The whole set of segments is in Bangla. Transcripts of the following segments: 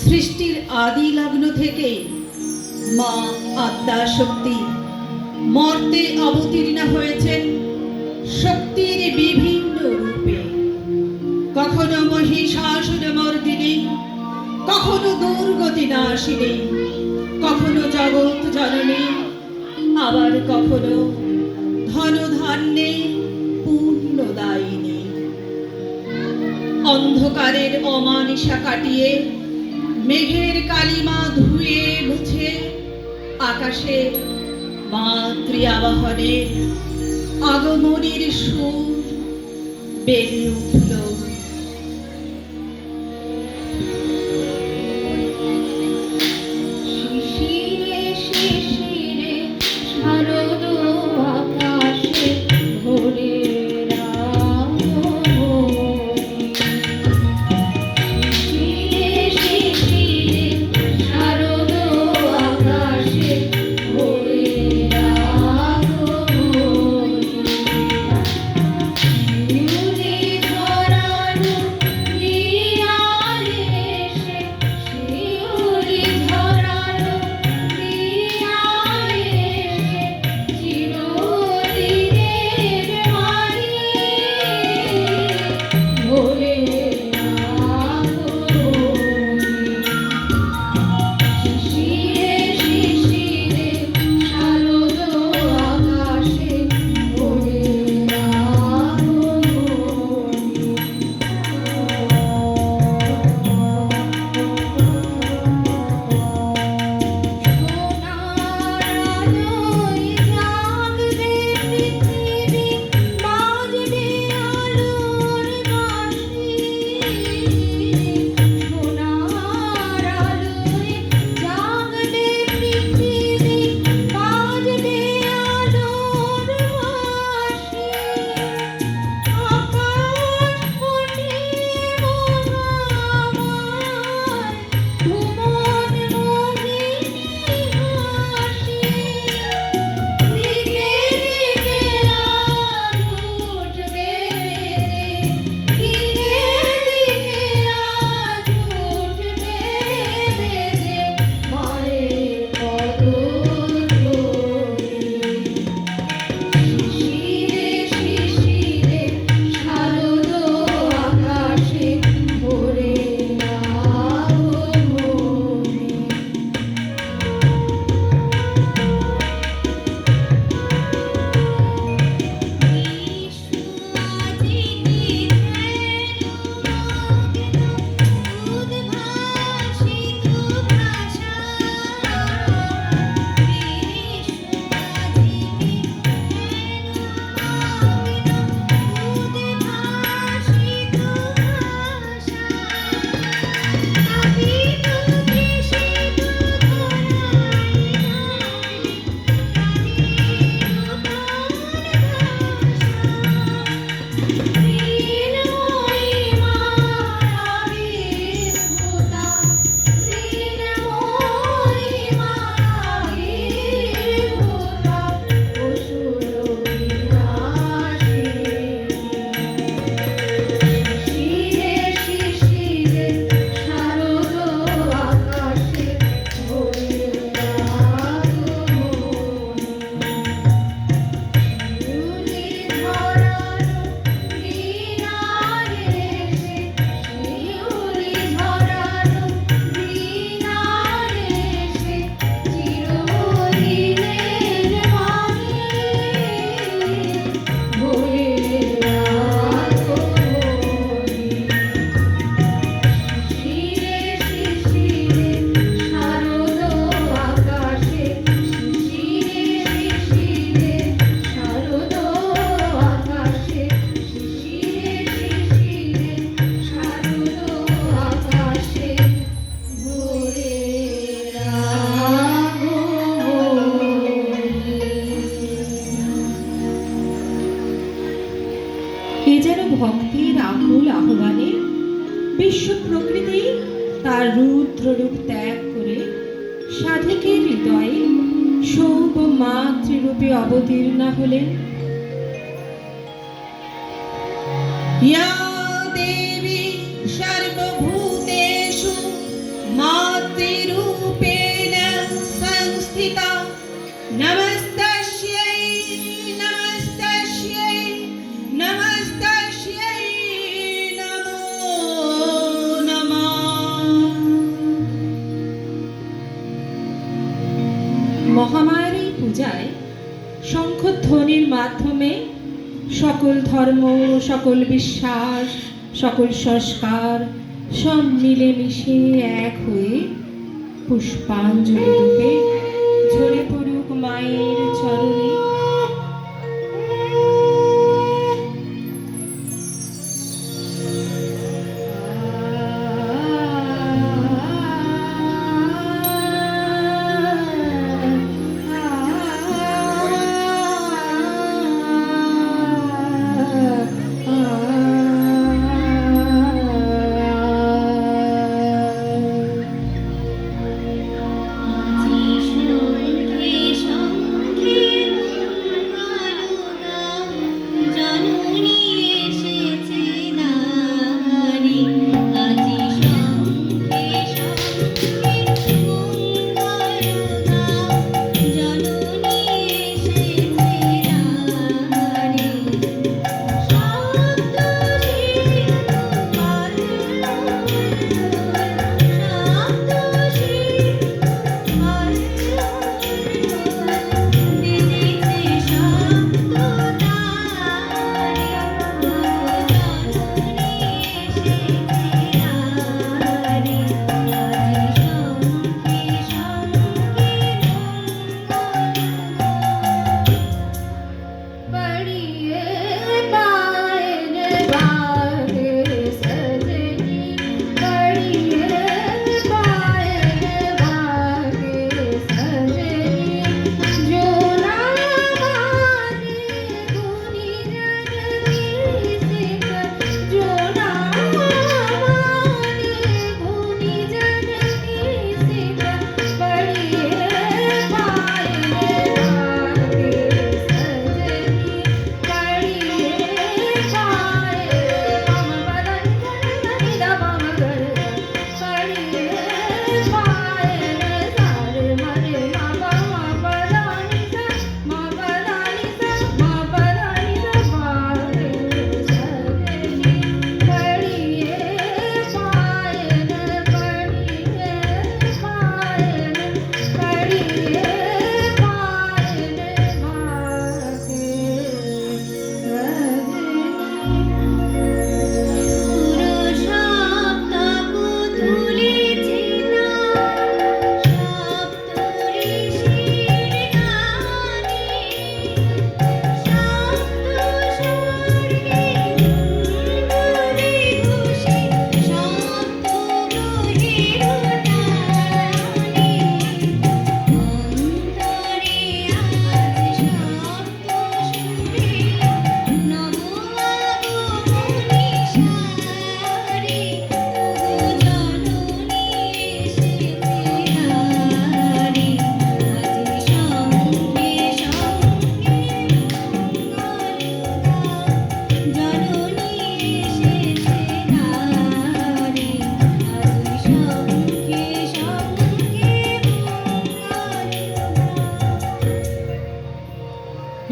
সৃষ্টির আদি লগ্ন থেকে মা আদ্যা শক্তি মর্তে অবতীর্ণা হয়েছেন শক্তির বিভিন্ন রূপে, কখনো মহিষাসুরমর্দিনী, কখনো দুর্গতি নাশিনী, কখনো জগৎ জননী, আবার কখনো ধনধান্যে পূর্ণদায়িনী। অন্ধকারের অমানিসা কাটিয়ে মেঘের কালিমা ধুয়ে মুছে আকাশে মাতৃ আবাহনের আগমনীর সুর বেড়ে উঠল। শিশিরে শিশিরে শারদ আকাশে ভোরে ধরে এ যেন ভক্তির আকুল আহ্বানে বিশ্ব প্রকৃতি তার রুদ্র রূপ ত্যাগ করে সাধকের হৃদয়ে সৌভ মাতৃরূপে অবতীর্ণা হলেন। या देवी सर्वभूतेषु मातृरूपेण संस्थिता नमस्तस्यै नमस्तस्यै नमस्तस्यै नमो नमः। মহামায়ার এই পূজায় শঙ্খধ্বনির মাধ্যমে সকল ধর্ম, সকল বিশ্বাস, সকল সংস্কার সব মিলেমিশে এক হয়ে পুষ্পাঞ্জলি রূপে ঝরে পড়ুক মায়ের চরণে।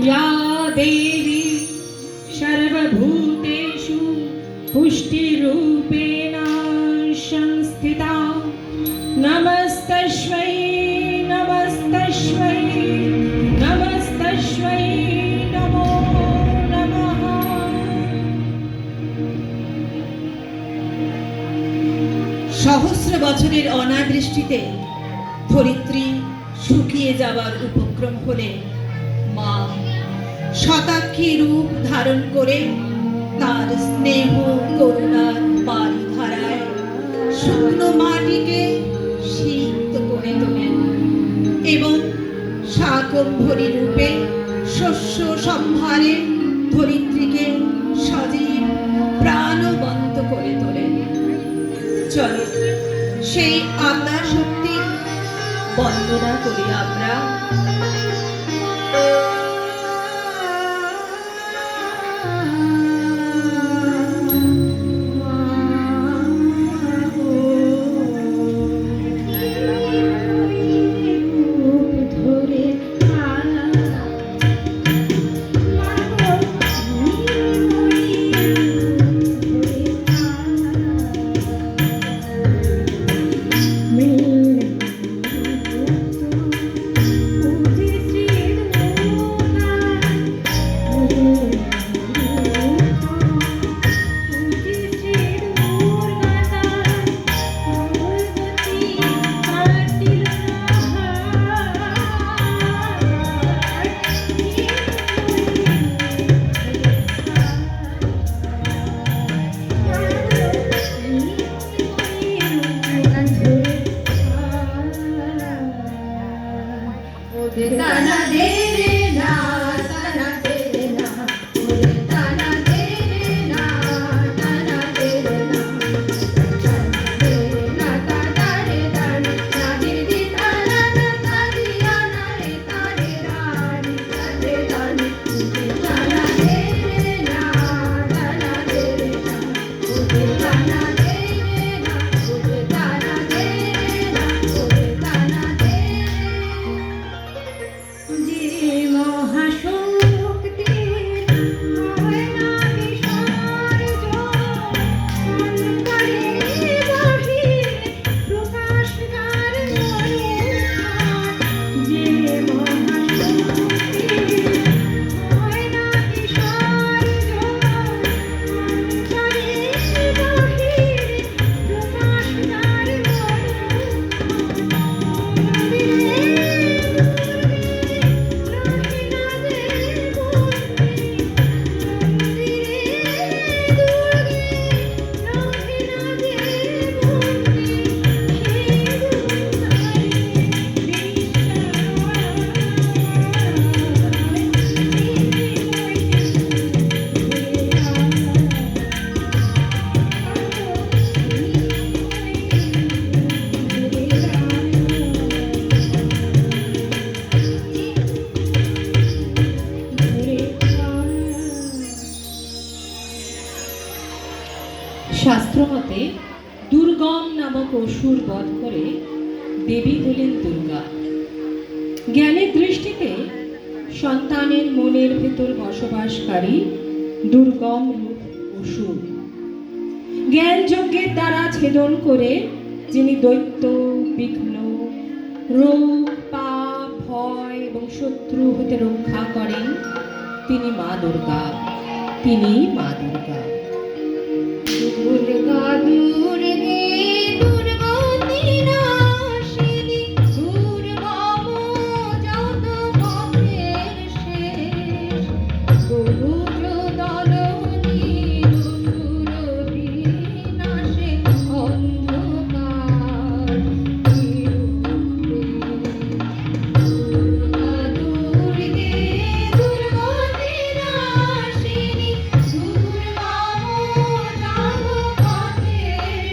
या देवी सर्वभूतेषु पुष्टिरूपेण संस्थिता नमस्तस्मै नमस्तस्मै नमस्तस्मै नमो नमः। সহস্র বছরের অনাবৃষ্টিতে ধরিত্রী শুকিয়ে যাওয়ার উপক্রম হলে মা শতাক্ষী রূপ ধারণ করে তার স্নেহ করুণার বারিধারায় শুকনো মাটিকে সিক্ত করে তোলেন এবং শাকম্ভরী রূপে শস্য সম্ভারে ধরিত্রীকে সাজিয়ে বন্দনা করি আমরা। ताना दे रे ना ताना दे रे ना ओरे ताना दे रे ना ताना दे रे ना ताना दे रे ना ताना रे ताना ना दे रे ताना ना तानिया ना रे ताने रानी ताने ताने ताना दे रे ना ताना दे रे ना ओरे ताना दे रे ना ओरे ताना दे रे ना ओरे ताना दे যে মহাশক্তির হয় না বিসর্জন, অন্তরে বাহিরে প্রকাশ তার অনুভব। যে মহাশক্তির হয় না বিসর্জন, অন্তরে বাহিরে প্রকাশ তার শাস্ত্রমতে দুর্গম নামক অসুর বধ করে দেবী হলেন দুর্গা। জ্ঞানের দৃষ্টিতে সন্তানের মনের ভেতর বসবাসকারী দুর্গম রূপ অসুর। জ্ঞান যজ্ঞের দ্বারা ছেদন করে যিনি দৈত্য, বিঘ্ন, রোগ, পাপ, ভয় এবং শত্রু হতে রক্ষা করেন তিনি মা দুর্গা। তিনি মা দুর্গা। দুর্গা দুর্গে দুর্গতি নাশিনী দুর্গম যত পথের শেষ বহুজ দলনী দুর বিনাশে অন্ধকার দুর্গা দুর্গে দুর্গতি নাশিনী দুর্গম যত পথের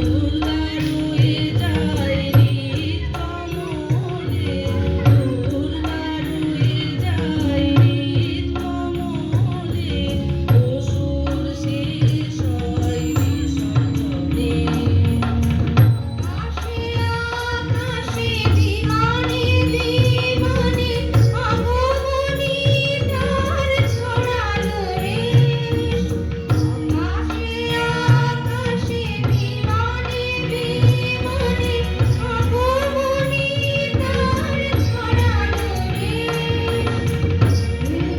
দুর্গা রয়ে যায় নিত্য মনে, দুর্গা রয়ে যায় নিত্য মনে, অসুর শেষ হয় বিসর্জনে। আকাশে বিমানে বিমানে আগমনী তার ছড়ালো রে। আকাশে বিমানে বিমানে আগমনী তার ছড়ালো রে।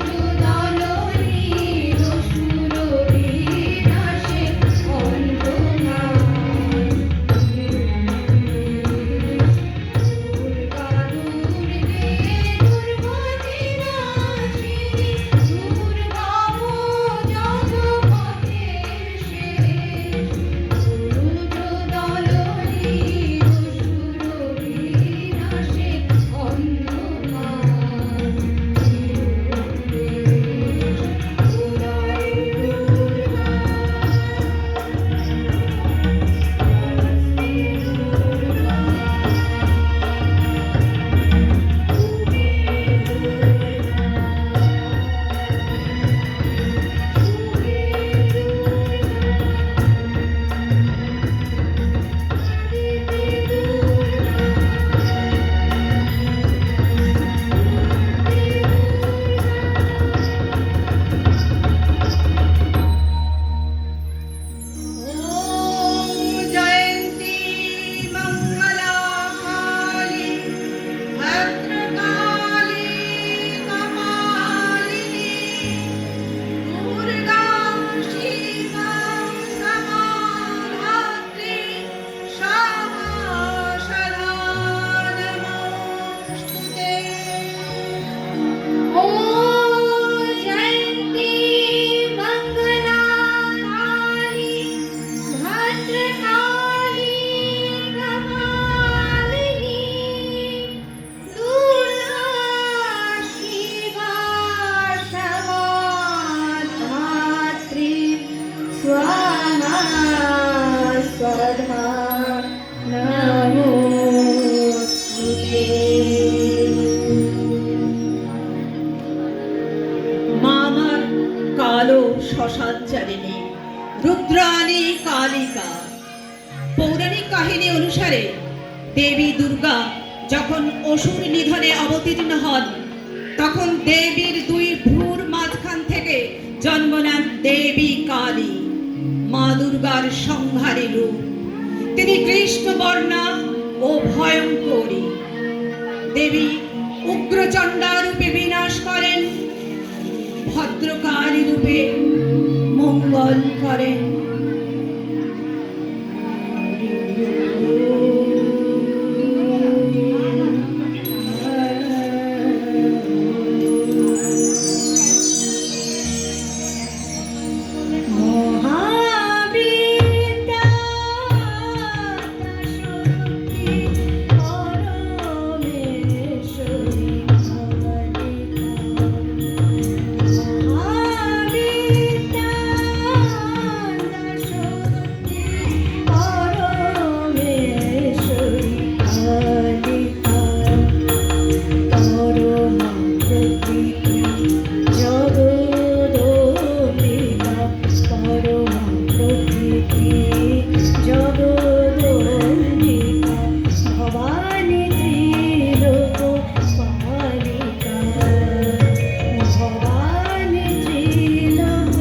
দুর্যোধনী অসুরী নাশে অন্ধকার। দুর্গা দুর্গে দুর্গতি নাশিনী, দুর্গম জগপথের শেষ। দুর্যোধনী অসুরী নাশে অন্ধকার। উদয় দুর্গা জয়ন্তী মঙ্গলা কালী ভদ্রকালী কপালিনী দুর্গা শিবা সমাধাত্রী স্বাহা সদা নমোস্তুতে। ॐ जयन्ती मङ्गला काली भद्रकाली कपालिनी दुर्गा शिवा समाधात्री स्वाहा स्वधा नमोस्तुते। মা আমার কালো শ্মশানচারিণী রুদ্রাণী কালিকা। পৌরাণিক কাহিনী অনুসারে দেবী দুর্গা যখন অসুর নিধনে অবতীর্ণ হন, তখন দেবীর দুই ভ্রুর মাঝখান থেকে জন্ম নেন দেবী কালী, মা দুর্গার সংহারী রূপ। তিনি কৃষ্ণবর্ণা ও ভয়ঙ্করী। দেবী উগ্রচণ্ডা রূপে বিনাশ করেন, ভদ্রকালী রূপে মঙ্গল করেন। মহাবিদ্যা শক্তি পরমেশ্বরী মহাবিদ্যা শক্তি পরমেশ্বরী কালিকা। পরমা প্রকৃতি জগদম্বিকা, পরমা প্রকৃতি জগদম্বিকা, ভবানী ত্রিলোক পালিকা, ভবানী ত্রিলোক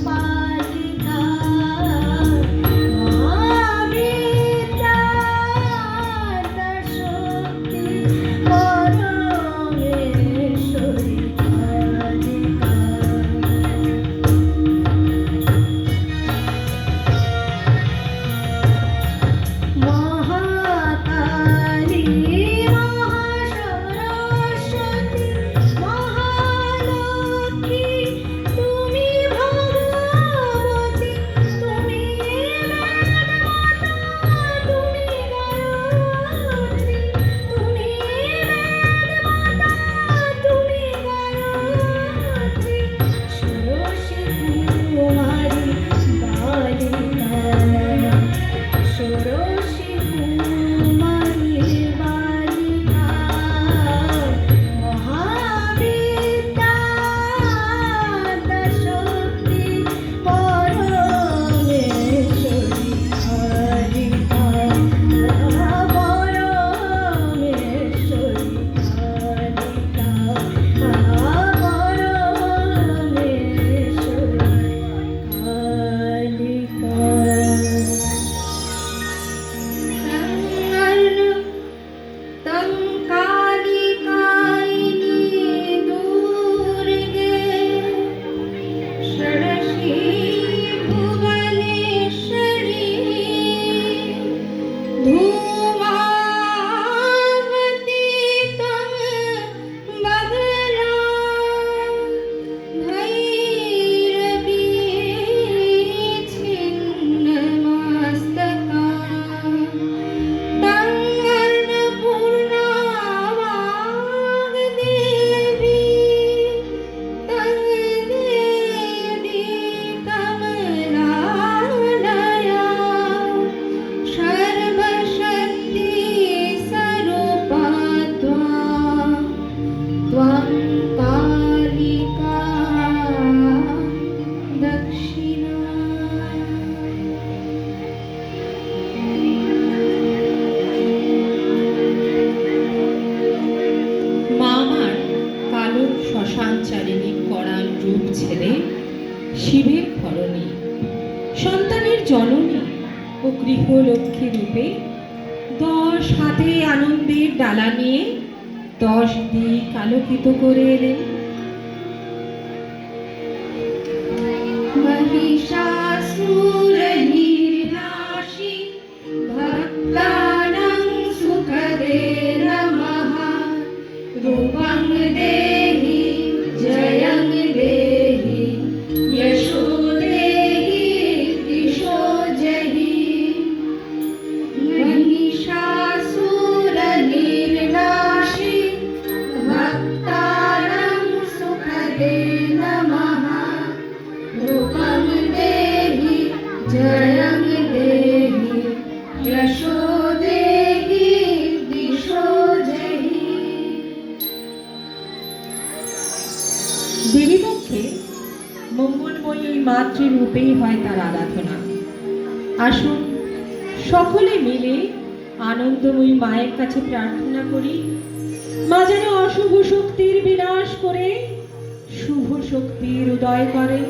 পালিকা। মহাবিদ্যা শক্তি পরমেশ্বরী কালিকা। সংসারের জননী ও গৃহলক্ষ্মী রূপে 10 হাতে আনন্দের ডালা নিয়ে 10 দিক আলোকিত করে এলেন। महिषासुरनिर्नाशि भक्तानां सुखदे नमः रूपं देहि जयं देहि यशो देहि दिशो जहि महिषासुरनिर्नाशि भक्तानां सुखदे नमः रूपं देहि जयं देहि यशो देहि दिशो जहि। দেবীপক্ষে মঙ্গলময়ী এই মাতৃরূপেই হয় তার আরাধনা। আসুন সকলে মিলে আনন্দময়ী মায়ের কাছে প্রার্থনা করি, মা যেন অশুভ শক্তির বিনাশ করে শুভ শক্তির উদয় করে।